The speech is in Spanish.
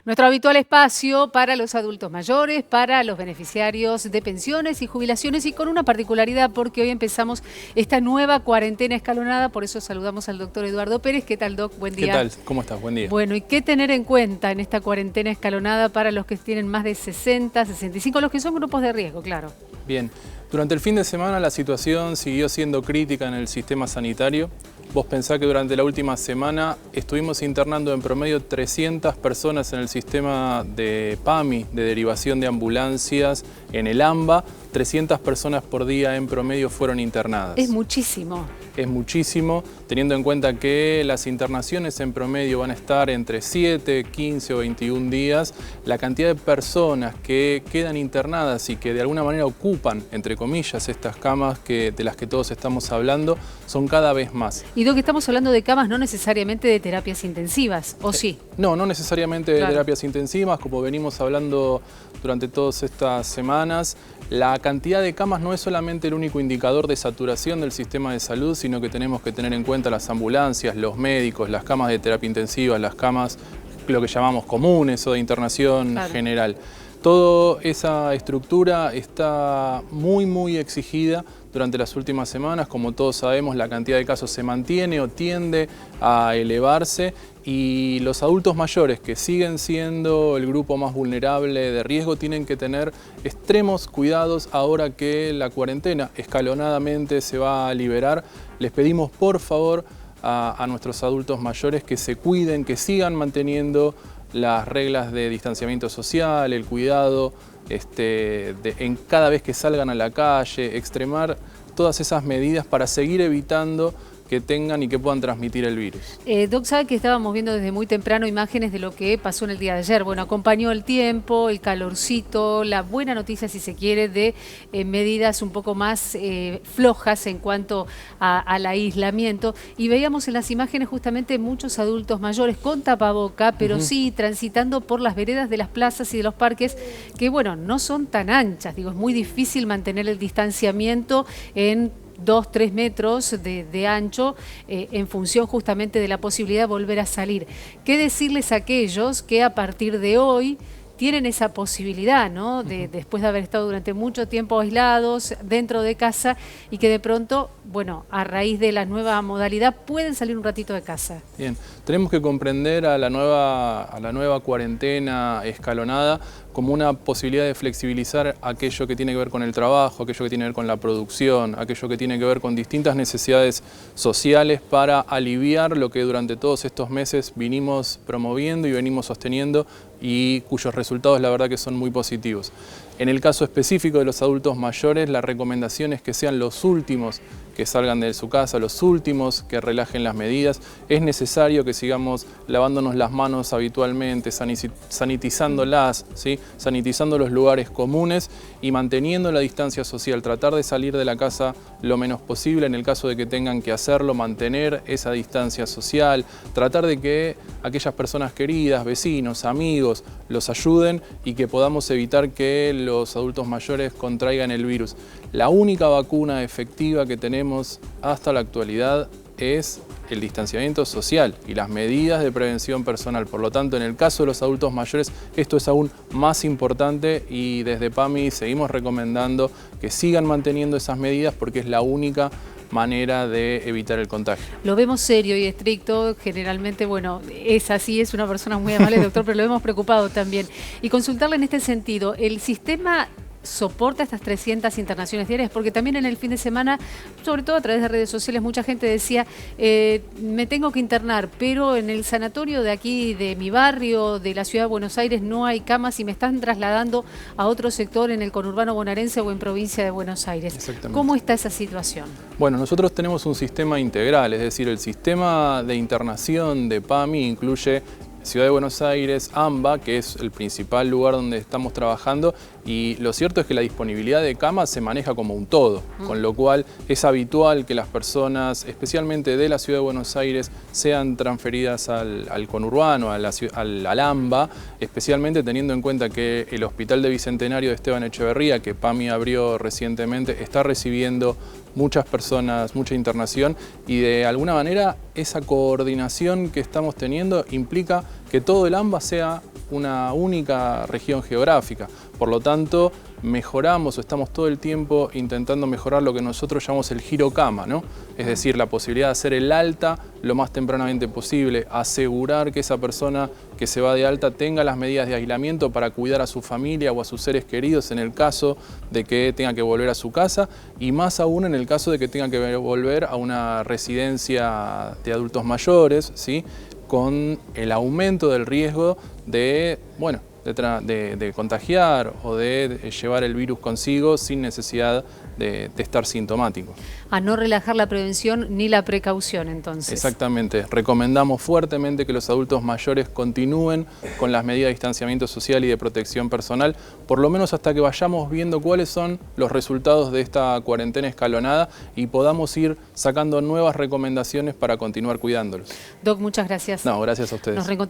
Nuestro habitual espacio para los adultos mayores, para los beneficiarios de pensiones y jubilaciones, y con una particularidad porque hoy empezamos esta nueva cuarentena escalonada. Por eso saludamos al doctor Eduardo Pérez. ¿Qué tal, Doc? Buen día. ¿Qué tal? ¿Cómo estás? Buen día. Bueno, ¿y qué tener en cuenta en esta cuarentena escalonada para los que tienen más de 60, 65, los que son grupos de riesgo, claro? Bien, durante el fin de semana la situación siguió siendo crítica en el sistema sanitario. Vos pensás que durante la última semana estuvimos internando en promedio 300 personas en el sistema de PAMI, de derivación de ambulancias, en el AMBA. 300 personas por día en promedio fueron internadas. Es muchísimo. Es muchísimo, teniendo en cuenta que las internaciones en promedio van a estar entre 7, 15 o 21 días. La cantidad de personas que quedan internadas y que de alguna manera ocupan, entre comillas, estas camas de las que todos estamos hablando, son cada vez más. Y Doc, estamos hablando de camas, no necesariamente de terapias intensivas, ¿o sí? No necesariamente de terapias intensivas, como venimos hablando durante todas estas semanas. La cantidad de camas no es solamente el único indicador de saturación del sistema de salud, sino que tenemos que tener en cuenta las ambulancias, los médicos, las camas de terapia intensiva, las camas, lo que llamamos comunes o de internación general. Toda esa estructura está muy exigida durante las últimas semanas. Como todos sabemos, la cantidad de casos se mantiene o tiende a elevarse, y los adultos mayores, que siguen siendo el grupo más vulnerable de riesgo, tienen que tener extremos cuidados ahora que la cuarentena escalonadamente se va a liberar. Les pedimos por favor a nuestros adultos mayores que se cuiden, que sigan manteniendo las reglas de distanciamiento social, el cuidado en cada vez que salgan a la calle, extremar todas esas medidas para seguir evitando que tengan y que puedan transmitir el virus. Doc, sabe que estábamos viendo desde muy temprano imágenes de lo que pasó en el día de ayer. Bueno, acompañó el tiempo, el calorcito, la buena noticia, si se quiere, de medidas un poco más flojas en cuanto al aislamiento. Y veíamos en las imágenes justamente muchos adultos mayores con tapaboca, pero sí transitando por las veredas de las plazas y de los parques, que bueno, no son tan anchas. Digo, es muy difícil mantener el distanciamiento en 2-3 metros de ancho en función justamente de la posibilidad de volver a salir. ¿Qué decirles a aquellos que a partir de hoy tienen esa posibilidad, ¿no? Después de haber estado durante mucho tiempo aislados dentro de casa y que de pronto, bueno, a raíz de la nueva modalidad pueden salir un ratito de casa? Bien, tenemos que comprender a la nueva cuarentena escalonada como una posibilidad de flexibilizar aquello que tiene que ver con el trabajo, aquello que tiene que ver con la producción, aquello que tiene que ver con distintas necesidades sociales, para aliviar lo que durante todos estos meses vinimos promoviendo y venimos sosteniendo, y cuyos resultados la verdad que son muy positivos. En el caso específico de los adultos mayores, la recomendación es que sean los últimos que salgan de su casa, los últimos que relajen las medidas. Es necesario que sigamos lavándonos las manos habitualmente, sanitizándolas, ¿sí? Sanitizando los lugares comunes y manteniendo la distancia social. Tratar de salir de la casa lo menos posible. En el caso de que tengan que hacerlo, mantener esa distancia social. Tratar de que aquellas personas queridas, vecinos, amigos, los ayuden y que podamos evitar que los adultos mayores contraigan el virus. La única vacuna efectiva que tenemos hasta la actualidad es el distanciamiento social y las medidas de prevención personal. Por lo tanto, en el caso de los adultos mayores, esto es aún más importante, y desde PAMI seguimos recomendando que sigan manteniendo esas medidas porque es la única manera de evitar el contagio. Lo vemos serio y estricto, generalmente, bueno, es así, es una persona muy amable, doctor, pero lo vemos preocupado también. Y consultarle en este sentido, ¿el sistema soporta estas 300 internaciones diarias? Porque también en el fin de semana, sobre todo a través de redes sociales, mucha gente decía, me tengo que internar, pero en el sanatorio de aquí, de mi barrio, de la ciudad de Buenos Aires, no hay camas y me están trasladando a otro sector en el conurbano bonaerense o en provincia de Buenos Aires. ¿Cómo está esa situación? Bueno, nosotros tenemos un sistema integral, es decir, el sistema de internación de PAMI incluye Ciudad de Buenos Aires, AMBA, que es el principal lugar donde estamos trabajando, y lo cierto es que la disponibilidad de camas se maneja como un todo, con lo cual es habitual que las personas, especialmente de la Ciudad de Buenos Aires, sean transferidas al conurbano, al AMBA, especialmente teniendo en cuenta que el Hospital de Bicentenario de Esteban Echeverría, que PAMI abrió recientemente, está recibiendo muchas personas, mucha internación, y de alguna manera esa coordinación que estamos teniendo implica que todo el AMBA sea una única región geográfica. Por lo tanto, mejoramos o estamos todo el tiempo intentando mejorar lo que nosotros llamamos el giro cama, ¿no? Es decir, la posibilidad de hacer el alta lo más tempranamente posible, asegurar que esa persona que se va de alta tenga las medidas de aislamiento para cuidar a su familia o a sus seres queridos en el caso de que tenga que volver a su casa, y más aún en el caso de que tenga que volver a una residencia de adultos mayores, ¿sí? Con el aumento del riesgo de, bueno, de contagiar o de llevar el virus consigo sin necesidad de estar sintomático. A no relajar la prevención ni la precaución, entonces. Exactamente. Recomendamos fuertemente que los adultos mayores continúen con las medidas de distanciamiento social y de protección personal, por lo menos hasta que vayamos viendo cuáles son los resultados de esta cuarentena escalonada y podamos ir sacando nuevas recomendaciones para continuar cuidándolos. Doc, muchas gracias. No, gracias a ustedes. Nos reencontramos